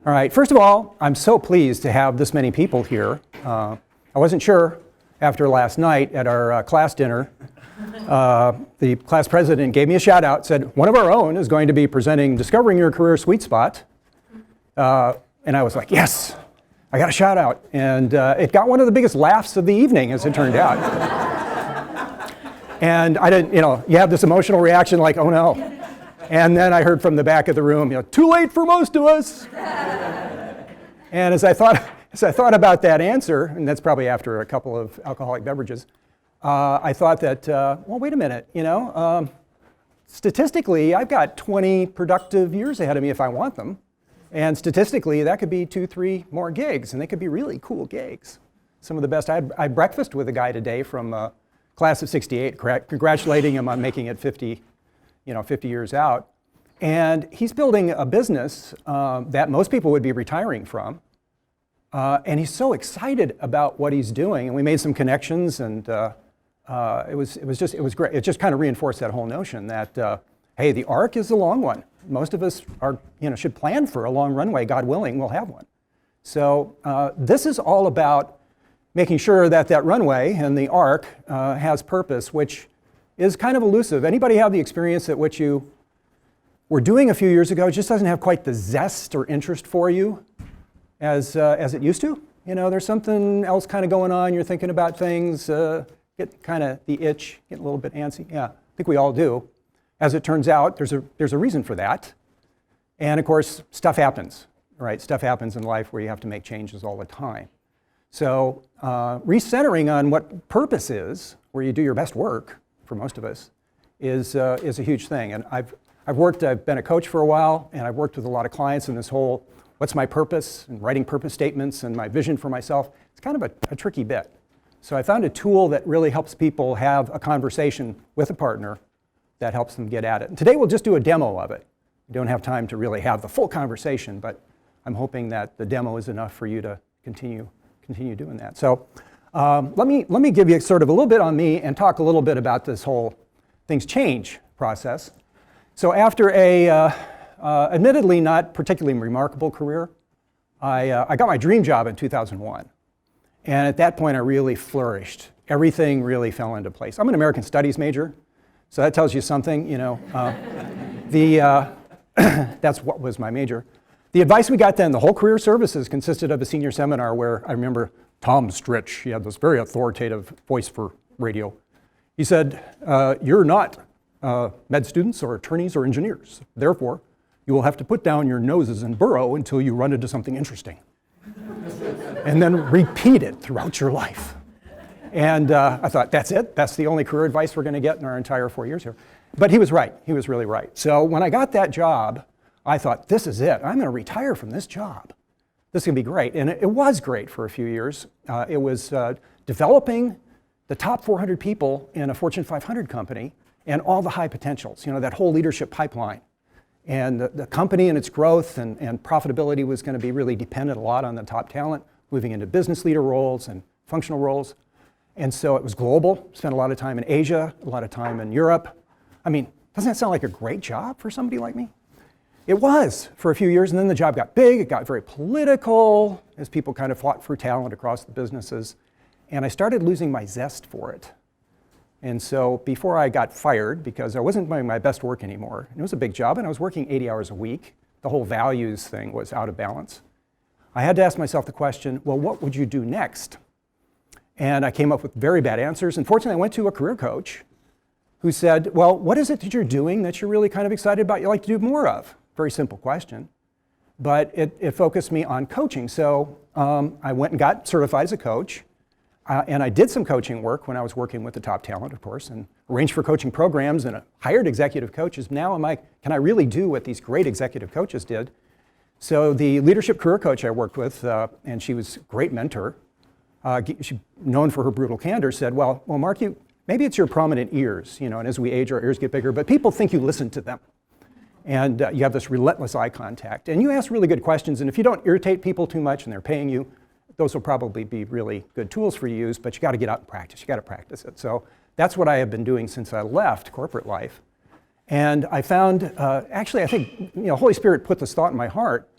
All right, first of all, I'm so pleased to have this many people here. I wasn't sure after last night at our class dinner. The class president gave me a shout out, said, one of our own is going to be presenting Discovering Your Career Sweet Spot. And I was like, yes, I got a shout out. And it got one of the biggest laughs of the evening, as it turned out. And I didn't, you have this emotional reaction like, oh no. And then I heard from the back of the room, too late for most of us. And as I thought about that answer, and that's probably after a couple of alcoholic beverages, I thought that, well, wait a minute, statistically, I've got 20 productive years ahead of me if I want them. And statistically, that could be 2, 3 more gigs, and they could be really cool gigs. Some of the best. I had breakfast with a guy today from class of 68, congratulating him on making it 50 years out. And he's building a business that most people would be retiring from. And he's so excited about what he's doing. And we made some connections, and it was great. It just kind of reinforced that whole notion that, hey, the arc is a long one. Most of us should plan for a long runway. God willing, we'll have one. So this is all about making sure that that runway and the arc has purpose, which is kind of elusive. Anybody have the experience that what you were doing a few years ago just doesn't have quite the zest or interest for you as it used to? There's something else kind of going on. You're thinking about things, get kind of the itch, get a little bit antsy. Yeah, I think we all do. As it turns out, there's a reason for that. And of course, stuff happens, right? Stuff happens in life where you have to make changes all the time. So recentering on what purpose is, where you do your best work, for most of us, is a huge thing. And I've been a coach for a while, and I've worked with a lot of clients in this whole, what's my purpose, and writing purpose statements and my vision for myself. It's kind of a tricky bit. So I found a tool that really helps people have a conversation with a partner that helps them get at it. And today we'll just do a demo of it. We don't have time to really have the full conversation, but I'm hoping that the demo is enough for you to continue doing that. So let me give you sort of a little bit on me and talk a little bit about this whole things change process. So after a admittedly not particularly remarkable career, I got my dream job in 2001. And at that point, I really flourished. Everything really fell into place. I'm an American Studies major, so that tells you something, that's what was my major. The advice we got then, the whole career services consisted of a senior seminar where I remember Tom Stritch, he had this very authoritative voice for radio. He said, you're not med students or attorneys or engineers. Therefore, you will have to put down your noses and burrow until you run into something interesting. And then repeat it throughout your life. And I thought, that's it? That's the only career advice we're going to get in our entire 4 years here. But he was right. He was really right. So when I got that job, I thought, this is it. I'm going to retire from this job. This is going to be great. And it was great for a few years. It was developing the top 400 people in a Fortune 500 company and all the high potentials, that whole leadership pipeline. And the company and its growth and profitability was going to be really dependent a lot on the top talent, moving into business leader roles and functional roles. And so it was global, spent a lot of time in Asia, a lot of time in Europe. I mean, doesn't that sound like a great job for somebody like me? It was for a few years, and then the job got big, it got very political as people kind of fought for talent across the businesses. And I started losing my zest for it. And so before I got fired, because I wasn't doing my best work anymore, and it was a big job, and I was working 80 hours a week, the whole values thing was out of balance. I had to ask myself the question, well, what would you do next? And I came up with very bad answers. And fortunately, I went to a career coach who said, well, what is it that you're doing that you're really kind of excited about, you'd like to do more of? Very simple question. But it focused me on coaching. So I went and got certified as a coach. And I did some coaching work when I was working with the top talent, of course, and arranged for coaching programs and hired executive coaches. Now I'm like, can I really do what these great executive coaches did? So the leadership career coach I worked with, and she was a great mentor, she, known for her brutal candor, said, well, Mark, maybe it's your prominent ears, and as we age, our ears get bigger, but people think you listen to them. And you have this relentless eye contact. And you ask really good questions, and if you don't irritate people too much and they're paying you, those will probably be really good tools for you to use, but you got to get out and practice. You got to practice it. So that's what I have been doing since I left corporate life. And I found, actually, I think, Holy Spirit put this thought in my heart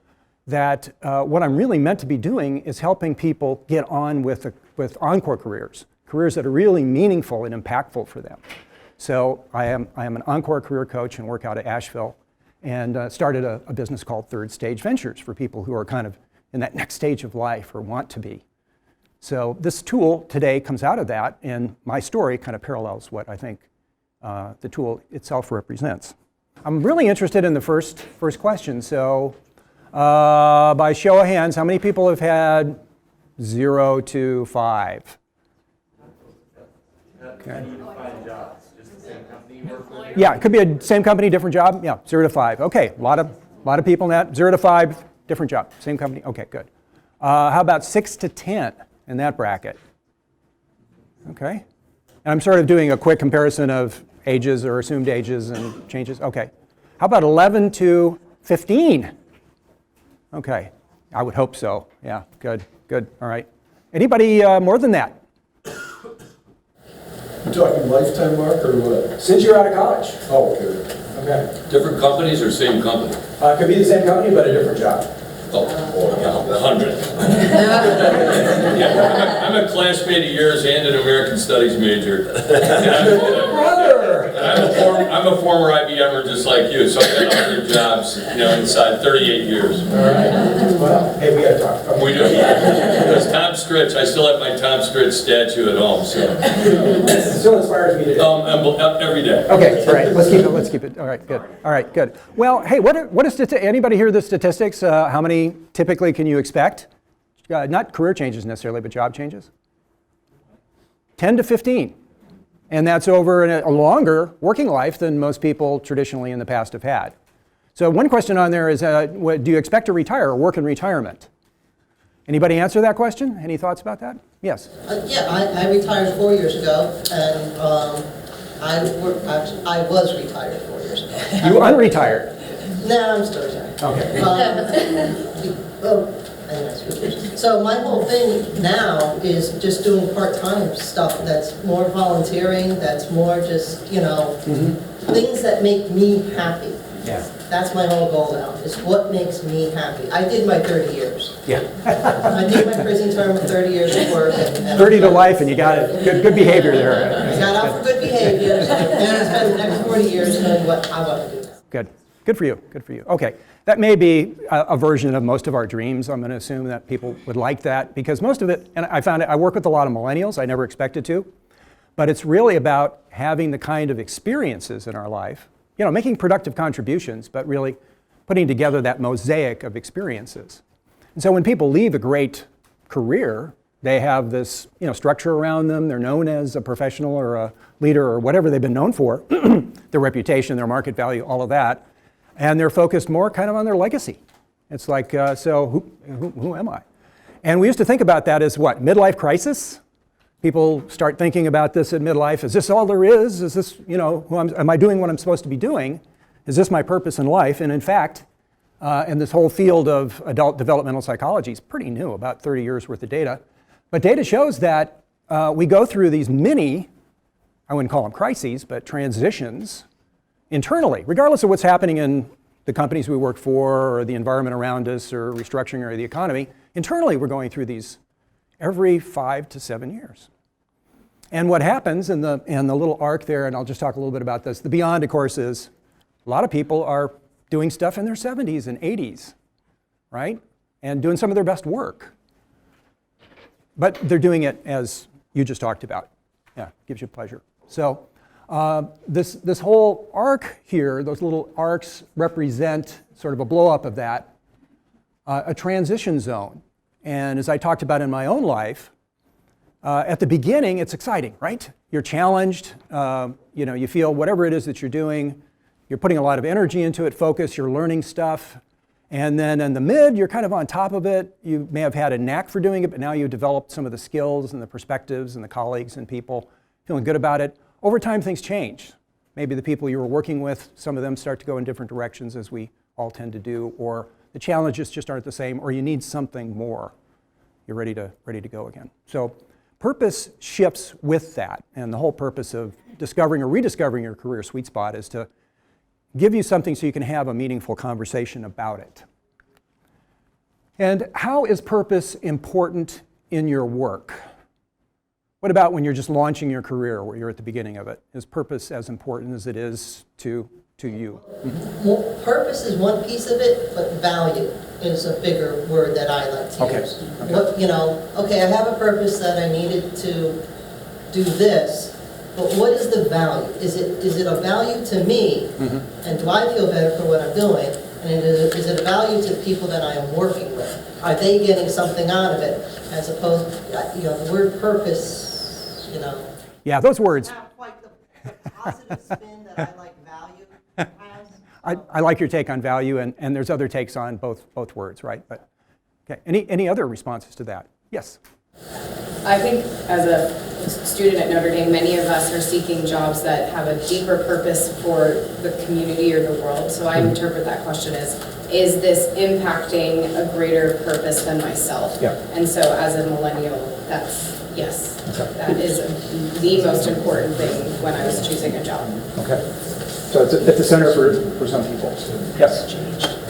that what I'm really meant to be doing is helping people get on with Encore careers that are really meaningful and impactful for them. So I am an Encore career coach and work out of Asheville, and started a business called Third Stage Ventures for people who are kind of in that next stage of life or want to be. So this tool today comes out of that, and my story kind of parallels what I think the tool itself represents. I'm really interested in the first question. So by show of hands, how many people have had 0 to 5? Okay. Yeah, it could be a same company, different job. Yeah, 0 to 5. Okay, a lot of people in that. 0 to 5, different job, same company. Okay, good. How about 6 to 10 in that bracket? Okay. And I'm sort of doing a quick comparison of ages or assumed ages and changes. Okay. How about 11 to 15? Okay. I would hope so. Yeah, good, good. All right. Anybody more than that? You talking lifetime, Mark, or what? Since you're out of college. Oh, okay. Okay. Different companies or same company? Could be the same company, but a different job. Oh, yeah, 100. Yeah, I'm a classmate of yours and an American Studies major. Brother! And I'm a former IBMer just like you, so I've got 100 jobs, inside 38 years. All right. Well, hey, we got to talk. Okay. We do. Because Tom Stritch, I still have my Tom Stritch statue at home, so. It still inspires me today. Every day. Okay, all right, let's keep it. All right, good. All right, good. Well, hey, what is anybody hear the statistics? How many typically can you expect? Not career changes necessarily, but job changes? 10 to 15. And that's over a longer working life than most people traditionally in the past have had. So one question on there is, do you expect to retire or work in retirement? Anybody answer that question? Any thoughts about that? Yes. Yeah, I retired 4 years ago, and I was retired 4 years ago. You unretired? No, I'm still retired. Okay. So my whole thing now is just doing part-time stuff that's more volunteering, that's more just, things that make me happy. Yeah. That's my whole goal now, is what makes me happy. I did my 30 years. Yeah. I did my prison term with 30 years of work. And 30 to life, and you got it. Good behavior there. I got out for good behavior, and I spent the next 40 years doing what I want to do. Good. Good for you. Good for you. Okay. That may be a version of most of our dreams. I'm going to assume that people would like that, because most of it, and I found it, I work with a lot of millennials. I never expected to. But it's really about having the kind of experiences in our life, making productive contributions, but really putting together that mosaic of experiences. And so when people leave a great career, they have this structure around them. They're known as a professional or a leader or whatever they've been known for, their reputation, their market value, all of that. And they're focused more kind of on their legacy. It's like, so who am I? And we used to think about that as what, midlife crisis? People start thinking about this at midlife. Is this all there is? Is this, am I doing what I'm supposed to be doing? Is this my purpose in life? And in fact, and this whole field of adult developmental psychology is pretty new, about 30 years worth of data. But data shows that we go through these mini, I wouldn't call them crises, but transitions internally, regardless of what's happening in the companies we work for or the environment around us or restructuring or the economy. Internally, we're going through these every 5 to 7 years. And what happens in the little arc there, and I'll just talk a little bit about this, the beyond, of course, is a lot of people are doing stuff in their 70s and 80s, right? And doing some of their best work. But they're doing it as you just talked about. Yeah, gives you pleasure. So this whole arc here, those little arcs represent sort of a blow up of that, a transition zone. And as I talked about in my own life, at the beginning, it's exciting, right? You're challenged, you feel whatever it is that you're doing, you're putting a lot of energy into it, focus, you're learning stuff. And then in the mid, you're kind of on top of it. You may have had a knack for doing it, but now you've developed some of the skills and the perspectives and the colleagues and people, feeling good about it. Over time, things change. Maybe the people you were working with, some of them start to go in different directions, as we all tend to do, or the challenges just aren't the same, or you need something more. You're ready to go again. So purpose shifts with that, and the whole purpose of discovering or rediscovering your career sweet spot is to give you something so you can have a meaningful conversation about it. And how is purpose important in your work? What about when you're just launching your career, where you're at the beginning of it? Is purpose as important as it is to you? Well, purpose is one piece of it, but value is a bigger word that I like to Okay. use. What, okay, I have a purpose that I needed to do this, but what is the value? Is it a value to me, and do I feel better for what I'm doing? And is it a value to the people that I am working with? Are they getting something out of it? As opposed, the word purpose, Yeah, those words. have quite the positive spin that I like value has. I like your take on value, and there's other takes on both words, right? But okay, any other responses to that? Yes. I think as a student at Notre Dame, many of us are seeking jobs that have a deeper purpose for the community or the world. So I interpret that question as, is this impacting a greater purpose than myself? Yeah. And so as a millennial, that's, yes, that is the most important thing when I was choosing a job. Okay. So it's at the center for some people. Yes.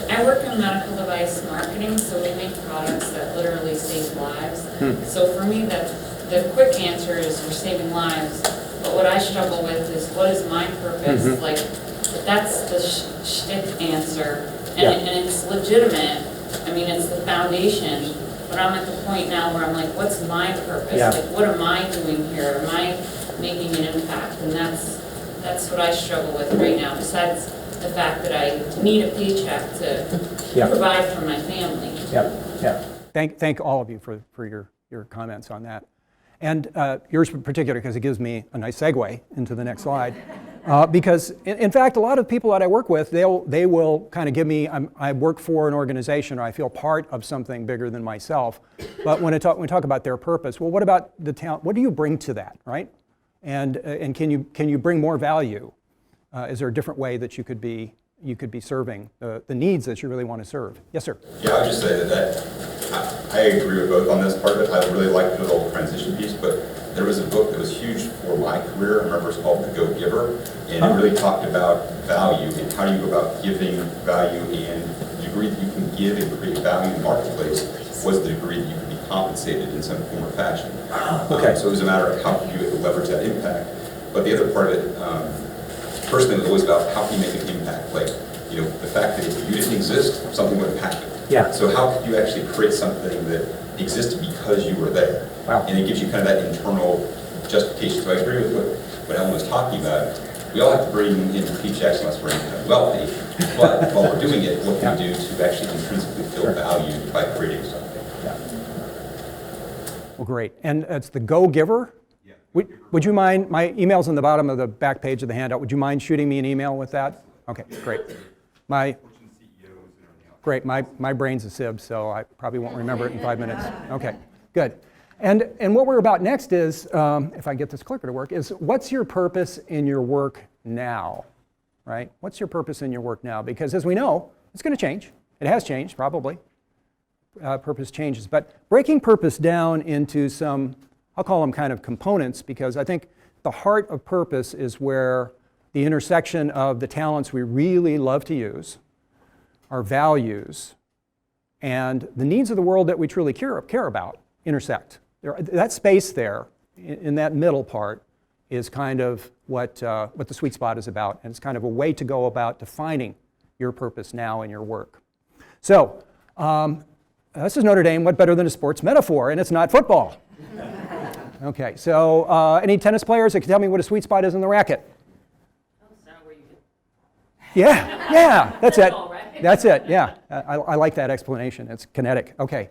I work in medical device marketing, so we make products that literally save lives. So for me, the quick answer is we're saving lives, but what I struggle with is what is my purpose? Like, that's the shtick answer, and it's legitimate. I mean, it's the foundation, but I'm at the point now where I'm like, what's my purpose? Yeah. Like, what am I doing here? Am I making an impact? And that's what I struggle with right now, besides the fact that I need a paycheck to provide for my family. Yeah. Thank all of you for your comments on that. And yours in particular, because it gives me a nice segue into the next slide. Because in fact, a lot of people that I work with, they will kind of give me, I work for an organization, or I feel part of something bigger than myself. But when we talk about their purpose, well, what about the talent? What do you bring to that, right? And can you bring more value? Is there a different way that you could be serving the needs that you really want to serve? Yes, sir. Yeah, I would just say that I agree with both on this part of it. I really liked the whole transition piece, but there was a book that was huge for my career. I remember it's called The Go-Giver, and it really talked about value and how you go about giving value, and the degree that you can give and create value in the marketplace was the degree that you can be compensated in some form or fashion. Okay. So it was a matter of how you leverage that impact. But the other part of it, first thing was always about how can you make an impact. Like, the fact that if you didn't exist, something would have happened. Yeah. So how could you actually create something that existed because you were there? Wow. And it gives you kind of that internal justification. So I agree with what Ellen was talking about. We all have to bring in paychecks unless we're wealthy. But while we're doing it, what can we do to actually intrinsically feel value by creating something? Yeah. Well, great. And it's the Go-Giver? Yeah. Would you mind, my email's on the bottom of the back page of the handout, would you mind shooting me an email with that? Okay, great. My brain's a sieve, so I probably won't remember it in 5 minutes. Okay, good. And what we're about next is, if I get this clicker to work, is what's your purpose in your work now, right? What's your purpose in your work now? Because as we know, it's going to change. It has changed, probably. Purpose changes. But breaking purpose down into some, I'll call them kind of components, because I think the heart of purpose is where the intersection of the talents we really love to use, our values, and the needs of the world that we truly care about intersect. That space there, in that middle part, is kind of what the sweet spot is about, and it's kind of a way to go about defining your purpose now in your work. So, this is Notre Dame, what better than a sports metaphor, and it's not football. Okay, so any tennis players that can tell me what a sweet spot is in the racket? Yeah, that's it. That's it, yeah. I like that explanation. It's kinetic. Okay.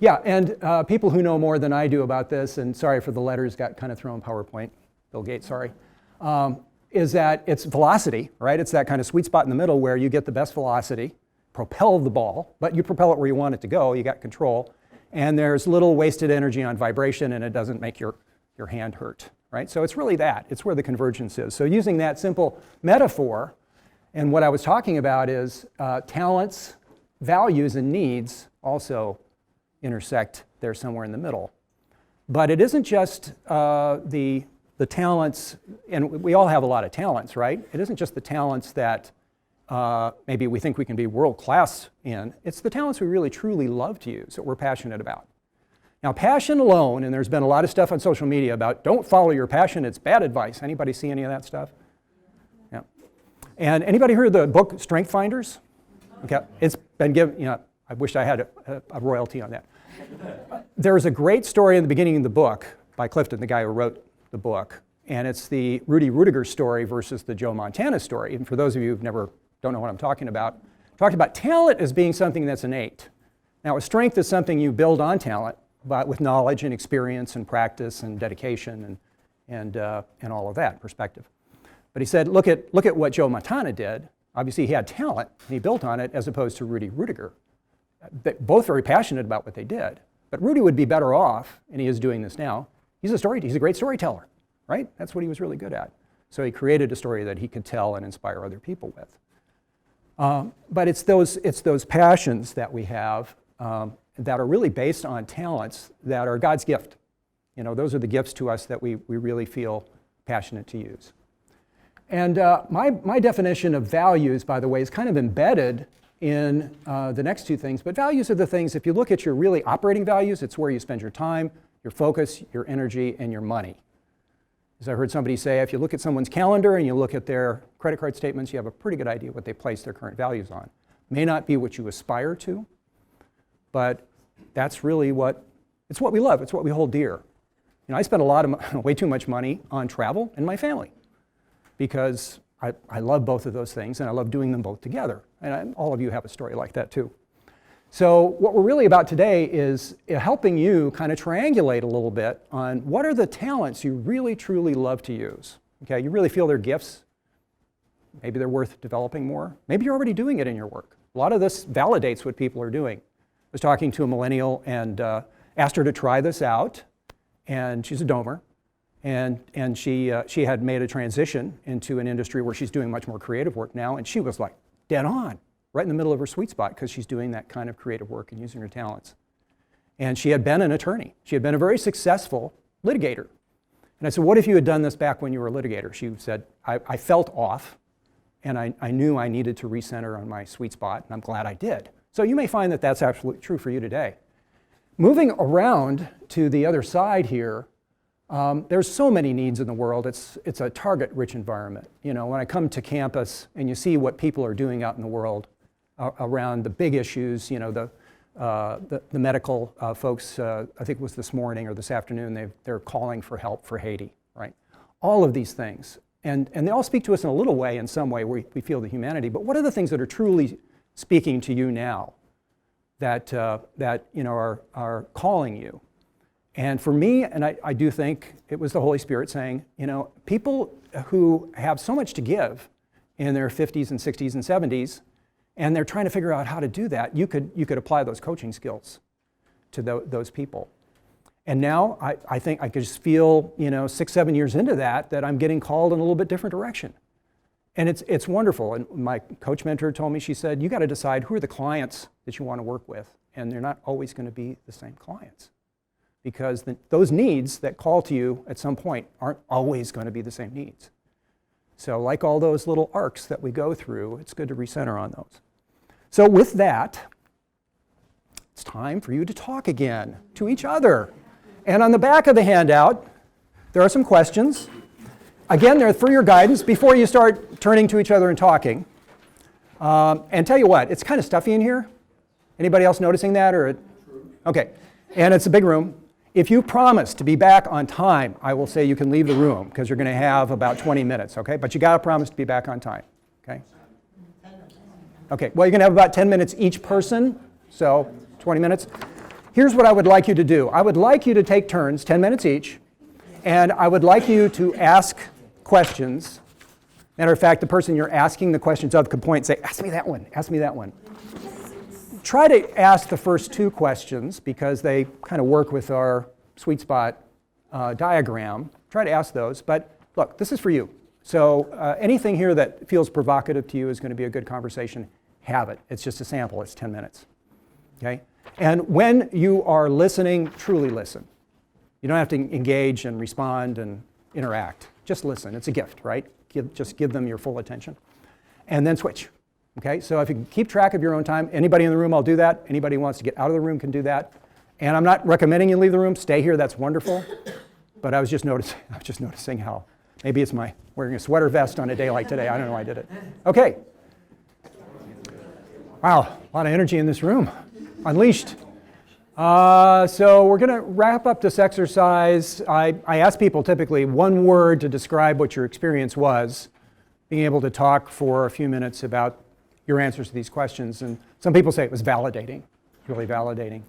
Yeah, and people who know more than I do about this, and sorry for the letters got kind of thrown PowerPoint, Bill Gates, sorry, is that it's velocity, right? It's that kind of sweet spot in the middle where you get the best velocity, propel the ball, but you propel it where you want it to go, you got control, and there's little wasted energy on vibration, and it doesn't make your hand hurt, right? So it's really that. It's where the convergence is. So using that simple metaphor, and what I was talking about is talents, values, and needs also intersect there somewhere in the middle. But it isn't just the talents, and we all have a lot of talents, right? It isn't just the talents that maybe we think we can be world class in. It's the talents we really truly love to use that we're passionate about. Now, passion alone, and there's been a lot of stuff on social media about don't follow your passion, it's bad advice. Anybody see any of that stuff? Yeah. And anybody heard of the book Strength Finders? Okay, it's been given, I wish I had a royalty on that. There's a great story in the beginning of the book by Clifton, the guy who wrote the book, and it's the Rudy Rudiger story versus the Joe Montana story. And for those of you who don't know what I'm talking about talent as being something that's innate. Now, a strength is something you build on talent, but with knowledge and experience and practice and dedication and all of that perspective. But he said, look at what Joe Montana did. Obviously, he had talent, and he built on it, as opposed to Rudy Rudiger. They're both very passionate about what they did. But Rudy would be better off, and he is doing this now. He's a great storyteller, right? That's what he was really good at. So he created a story that he could tell and inspire other people with. But it's those passions that we have that are really based on talents that are God's gift. Those are the gifts to us that we really feel passionate to use. And my definition of values, by the way, is kind of embedded in the next two things. But values are the things, if you look at your really operating values, it's where you spend your time, your focus, your energy, and your money. As I heard somebody say, if you look at someone's calendar and you look at their credit card statements, you have a pretty good idea what they place their current values on. May not be what you aspire to, but that's really it's what we love, it's what we hold dear. I spend way too much money on travel and my family because I love both of those things and I love doing them both together. And all of you have a story like that too. So what we're really about today is helping you kind of triangulate a little bit on what are the talents you really truly love to use. Okay, you really feel they're gifts. Maybe they're worth developing more. Maybe you're already doing it in your work. A lot of this validates what people are doing. I was talking to a millennial and asked her to try this out, and she's a domer, and she had made a transition into an industry where she's doing much more creative work now, and she was like dead on, right in the middle of her sweet spot because she's doing that kind of creative work and using her talents. And she had been an attorney. She had been a very successful litigator. And I said, what if you had done this back when you were a litigator? She said, I felt off, and I knew I needed to recenter on my sweet spot, and I'm glad I did. So you may find that that's absolutely true for you today. Moving around to the other side here, there's so many needs in the world. It's a target-rich environment. When I come to campus and you see what people are doing out in the world around the big issues, the medical folks, I think it was this morning or this afternoon, they're calling for help for Haiti, right? All of these things. And they all speak to us in a little way, in some way, where we feel the humanity. But what are the things that are truly speaking to you now that are calling you? And for me, and I do think it was the Holy Spirit saying, people who have so much to give in their 50s and 60s and 70s, and they're trying to figure out how to do that, you could apply those coaching skills to those people. And now I think I could just feel, 6-7 years into that I'm getting called in a little bit different direction. And it's wonderful. And my coach mentor told me, she said, you got to decide who are the clients that you want to work with. And they're not always going to be the same clients. Because those needs that call to you at some point aren't always going to be the same needs. So like all those little arcs that we go through, it's good to recenter on those. So with that, it's time for you to talk again to each other. And on the back of the handout, there are some questions. Again, they're for your guidance before you start turning to each other and talking. And tell you what, it's kind of stuffy in here. Anybody else noticing that? Okay, and it's a big room. If you promise to be back on time, I will say you can leave the room because you're going to have about 20 minutes, okay? But you got to promise to be back on time, okay? Okay, well, you're going to have about 10 minutes each person, so 20 minutes. Here's what I would like you to do. I would like you to take turns, 10 minutes each, and I would like you to ask questions. Matter of fact, the person you're asking the questions of could point and say, ask me that one, ask me that one. Try to ask the first two questions because they kind of work with our sweet spot diagram. Try to ask those, but look, this is for you. So anything here that feels provocative to you is going to be a good conversation. Have it. It's just a sample. It's 10 minutes. Okay? And when you are listening, truly listen. You don't have to engage and respond and interact. Just listen. It's a gift, right? Just give them your full attention. And then switch. Okay, so if you can keep track of your own time, anybody in the room, I'll do that. Anybody who wants to get out of the room can do that. And I'm not recommending you leave the room. Stay here, that's wonderful. But I was just noticing how maybe it's my wearing a sweater vest on a day like today. I don't know why I did it. Okay. Wow, a lot of energy in this room. Unleashed. So we're going to wrap up this exercise. I ask people typically one word to describe what your experience was, being able to talk for a few minutes about your answers to these questions. And some people say it was validating, really validating.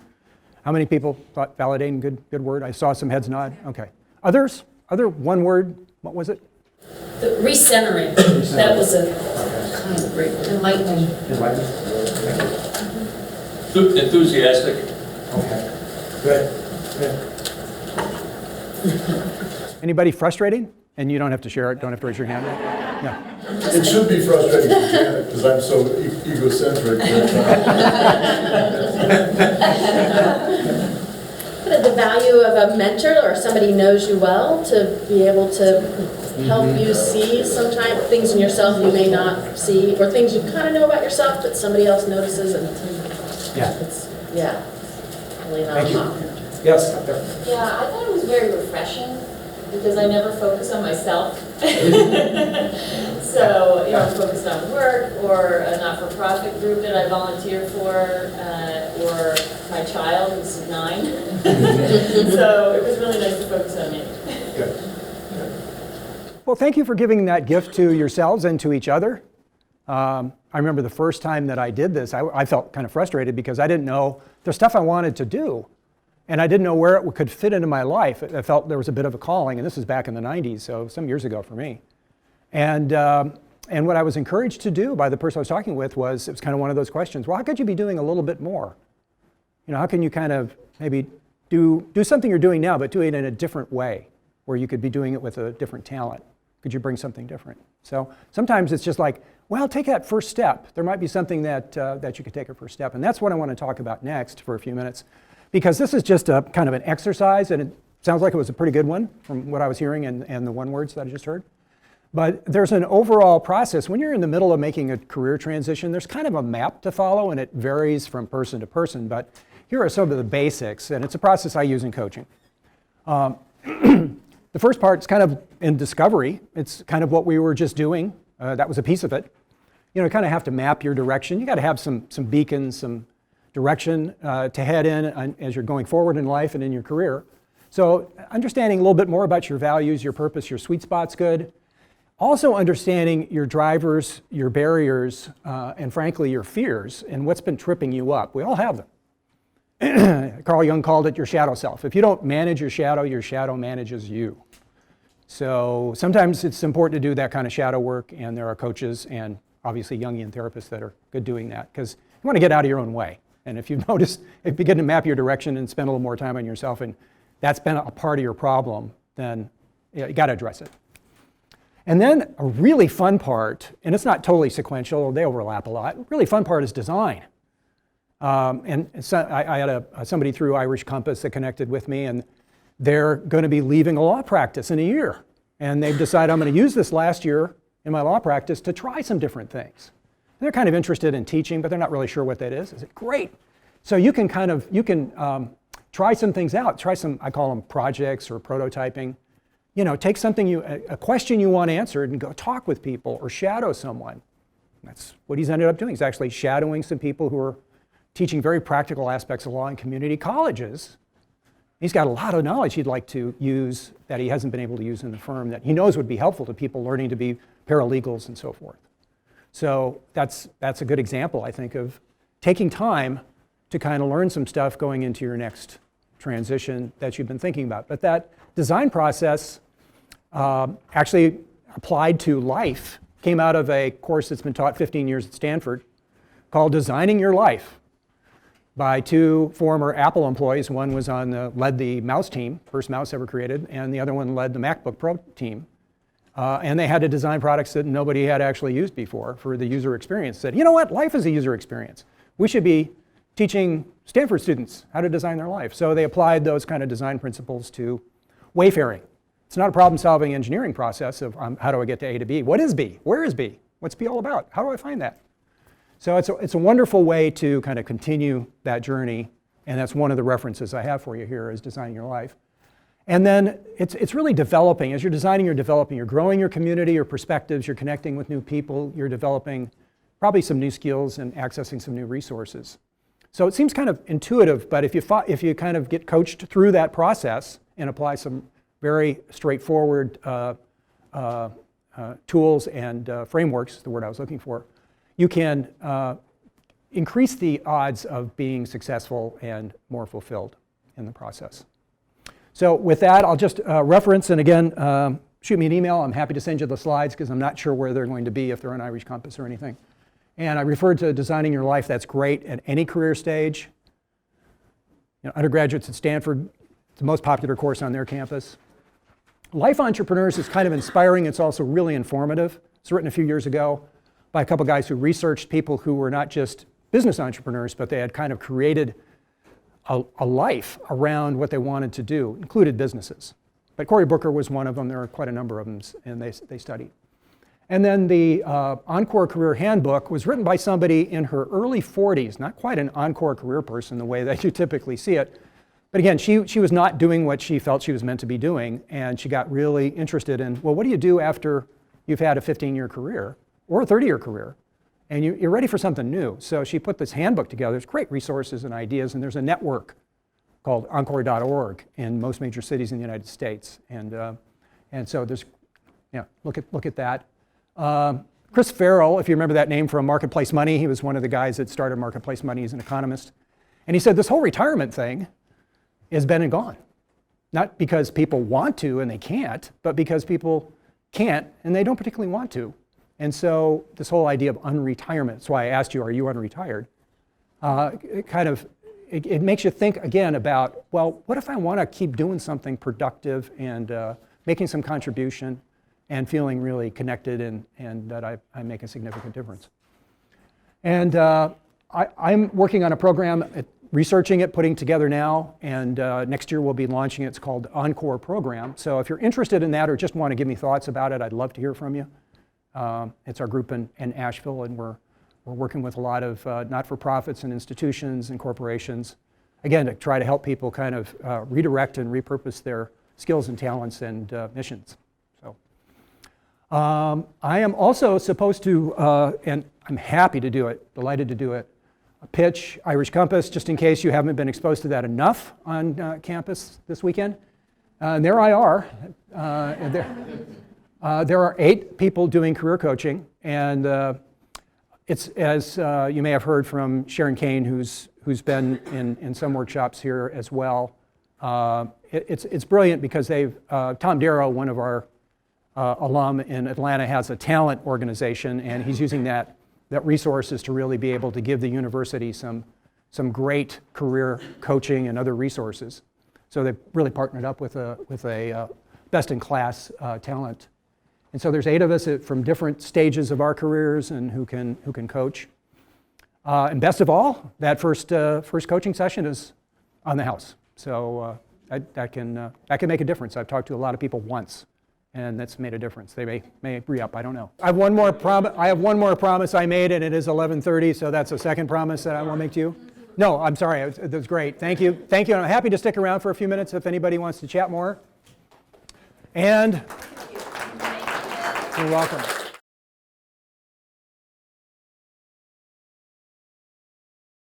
How many people thought validating, good word? I saw some heads nod. Okay. Others? Other one word, what was it? The recentering. That was a kind of great word. Enlightening. Enthusiastic. Okay. Good. Anybody frustrating? And you don't have to share it, don't have to raise your hand. No. It should be frustrating for Janet, because I'm so egocentric. But the value of a mentor or somebody who knows you well to be able to help you see sometimes things in yourself you may not see, or things you kind of know about yourself but somebody else notices, and it's really not common. Yes, up there. Yeah, I thought it was very refreshing because I never focus on myself. So, you know, I'm focused on work or a not-for-profit group that I volunteer for, or my child who's 9. So it was really nice to focus on me. Good. Well, thank you for giving that gift to yourselves and to each other. I remember the first time that I did this, I felt kind of frustrated because I didn't know the stuff I wanted to do. And I didn't know where it could fit into my life. I felt there was a bit of a calling, and this was back in the 90s, so some years ago for me. And what I was encouraged to do by the person I was talking with was, it was kind of one of those questions, well, how could you be doing a little bit more? You know, how can you kind of maybe do something you're doing now, but do it in a different way, where you could be doing it with a different talent? Could you bring something different? So sometimes it's just like, well, take that first step. There might be something that you could take a first step. And that's what I want to talk about next for a few minutes. Because this is just a kind of an exercise, and it sounds like it was a pretty good one from what I was hearing and the one words that I just heard. But there's an overall process. When you're in the middle of making a career transition, there's kind of a map to follow, and it varies from person to person. But here are some of the basics, and it's a process I use in coaching. The first part is kind of in discovery. It's kind of what we were just doing. That was a piece of it. You know, you kind of have to map your direction. You got to have some beacons, some direction to head in as you're going forward in life and in your career. So understanding a little bit more about your values, your purpose, your sweet spot's good. Also understanding your drivers, your barriers, and frankly, your fears and what's been tripping you up. We all have them. Carl Jung called it your shadow self. If you don't manage your shadow manages you. So sometimes it's important to do that kind of shadow work, and there are coaches and obviously Jungian therapists that are good doing that, because you want to get out of your own way. And if you've noticed, if you begin to map your direction and spend a little more time on yourself, and that's been a part of your problem, then you got to address it. And then a really fun part, and it's not totally sequential, they overlap a lot, really fun part is design. And so I had somebody through Irish Compass that connected with me, and they're going to be leaving a law practice in a year. And they've decided I'm going to use this last year in my law practice to try some different things. They're kind of interested in teaching, but they're not really sure what that is. I said, great. So you can try some things out. Try some, I call them projects or prototyping. You know, take something a question you want answered and go talk with people or shadow someone. That's what he's ended up doing. He's actually shadowing some people who are teaching very practical aspects of law in community colleges. He's got a lot of knowledge he'd like to use that he hasn't been able to use in the firm that he knows would be helpful to people learning to be paralegals and so forth. So that's a good example, I think, of taking time to kind of learn some stuff going into your next transition that you've been thinking about. But that design process actually applied to life came out of a course that's been taught 15 years at Stanford called Designing Your Life by two former Apple employees. One was led the mouse team, first mouse ever created, and the other one led the MacBook Pro team. And they had to design products that nobody had actually used before for the user experience. Said, you know what, life is a user experience. We should be teaching Stanford students how to design their life. So they applied those kind of design principles to wayfaring. It's not a problem-solving engineering process of how do I get to A to B? What is B? Where is B? What's B all about? How do I find that? So it's a wonderful way to kind of continue that journey, and that's one of the references I have for you here is Designing Your Life. And then it's really developing. As you're designing, you're developing. You're growing your community, your perspectives, you're connecting with new people, you're developing probably some new skills and accessing some new resources. So it seems kind of intuitive, but if you kind of get coached through that process and apply some very straightforward tools and frameworks, the word I was looking for, you can increase the odds of being successful and more fulfilled in the process. So with that, I'll just reference, and again, shoot me an email. I'm happy to send you the slides because I'm not sure where they're going to be, if they're on Irish Compass or anything. And I referred to Designing Your Life. That's great at any career stage. You know, undergraduates at Stanford, it's the most popular course on their campus. Life Entrepreneurs is kind of inspiring. It's also really informative. It's written a few years ago by a couple guys who researched people who were not just business entrepreneurs, but they had kind of created a life around what they wanted to do, included businesses. But Cory Booker was one of them. There are quite a number of them, and they studied. And then the Encore Career Handbook was written by somebody in her early 40s, not quite an Encore career person the way that you typically see it. But again, she was not doing what she felt she was meant to be doing, and she got really interested in, well, what do you do after you've had a 15-year career or a 30-year career, and you're ready for something new? So she put this handbook together. There's great resources and ideas, and there's a network called Encore.org in most major cities in the United States. And so there's, yeah, look at that. Chris Farrell, if you remember that name from Marketplace Money, he was one of the guys that started Marketplace Money. He's an economist. And he said this whole retirement thing has been and gone. Not because people want to and they can't, but because people can't and they don't particularly want to. And so this whole idea of unretirement, that's why I asked you, are you unretired? It makes you think again about, well, what if I want to keep doing something productive and making some contribution and feeling really connected and that I make a significant difference. And I'm working on a program, researching it, putting together now, and next year we'll be launching it. It's called Encore program. So if you're interested in that or just want to give me thoughts about it, I'd love to hear from you. It's our group in Asheville, and we're working with a lot of not-for-profits and institutions and corporations, again, to try to help people kind of redirect and repurpose their skills and talents and missions. I am also supposed to, and I'm happy to do it, delighted to do it, pitch Irish Compass, just in case you haven't been exposed to that enough on campus this weekend. And there I are. There are 8 people doing career coaching, and it's, as you may have heard from Sharon Kane, who's been in some workshops here as well. It's brilliant because Tom Darrow, one of our alum in Atlanta, has a talent organization, and he's using that resources to really be able to give the university some great career coaching and other resources. So they've really partnered up with a best-in-class talent. And so there's 8 of us from different stages of our careers and who can coach. And best of all, that first coaching session is on the house. So that can make a difference. I've talked to a lot of people once, and that's made a difference. They may re-up, I don't know. I have one more promise I made, and it is 11:30, so that's a second promise that I will make to you. No, I'm sorry, that was great. Thank you. And I'm happy to stick around for a few minutes if anybody wants to chat more. And you're welcome.